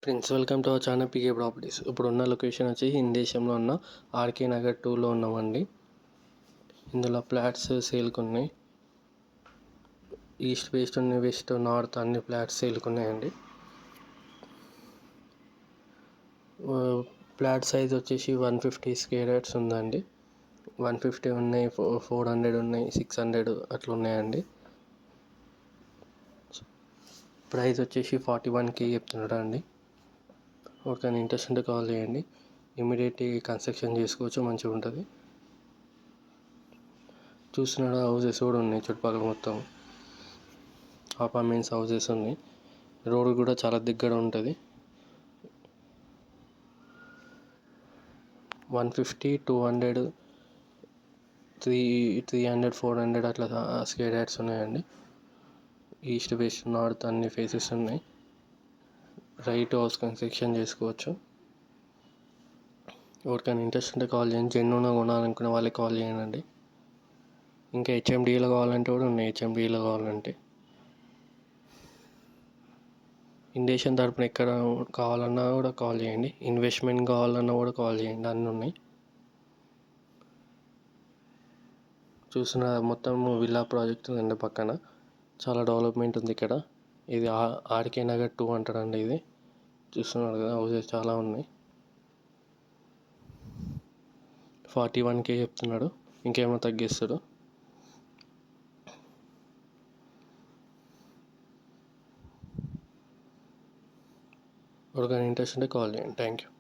Friends, welcome to our channel PK properties. ఇప్పుడున్న location వచ్చి హింద్ దేశంలో ఉన్న ఆర్కే నగర్ 2లో ఉన్నామండి. ఇందులో ఫ్లాట్స్ సేల్కి ఉన్నాయి. ఈస్ట్ వెస్ట్ ఉన్నాయి, వెస్ట్ నార్త్ అన్ని ఫ్లాట్స్ సేల్కి ఉన్నాయండి. ఫ్లాట్ సైజ్ వచ్చేసి 150 స్క్వేర్ యార్డ్స్ ఉందండి. 150 ఉన్నాయి, 400 ఉన్నాయి, 600 అట్లా ఉన్నాయండి. ప్రైస్ వచ్చేసి 41K చెప్తున్నాడు అండి. ఒకరికైనా ఇంట్రెస్ట్ ఉంటే కాల్ చేయండి. ఇమీడియట్లీ కన్స్ట్రక్షన్ చేసుకోవచ్చు, మంచిగా ఉంటుంది. చూస్తున్నాడు, హౌసెస్ కూడా ఉన్నాయి చుట్టుపక్కల మొత్తం అపార్ట్మెంట్స్, హౌసెస్ ఉన్నాయి. రోడ్ కూడా చాలా దగ్గర ఉంటుంది. 150, 200, 300, 400 అట్లా స్క్వేర్ యార్డ్స్ ఉన్నాయండి. ఈస్ట్ వెస్ట్ నార్త్ అన్ని ఫేసెస్ ఉన్నాయి. రైట్ హౌస్ కన్స్ట్రక్షన్ చేసుకోవచ్చు. ఎవరికైనా ఇంట్రెస్ట్ ఉంటే కాల్ చేయండి. జెన్యూన్గా కొనాలనుకునే వాళ్ళకి కాల్ చేయండి. ఇంకా హెచ్ఎండిఏలో కావాలంటే కూడా ఉన్నాయి. హెచ్ఎండిఏలో కావాలంటే ఇండేషన్ తరపున ఎక్కడ కావాలన్నా కూడా కాల్ చేయండి. ఇన్వెస్ట్మెంట్ కావాలన్నా కూడా కాల్ చేయండి, అన్నీ ఉన్నాయి. చూసిన మొత్తం విల్లా ప్రాజెక్ట్ ఉంది పక్కన. చాలా డెవలప్మెంట్ ఉంది ఇక్కడ. ఇది ఆర్కే నగర్ 2 అంటారండి. ఇది చూస్తున్నారు కదా, హౌసెస్ చాలా ఉన్నాయి. 41K చెప్తున్నాడు, ఇంకేమో తగ్గిస్తాడు. ఎవరికైనా ఇంట్రెస్ట్ ఉంటే కాల్ చేయండి. Thank you.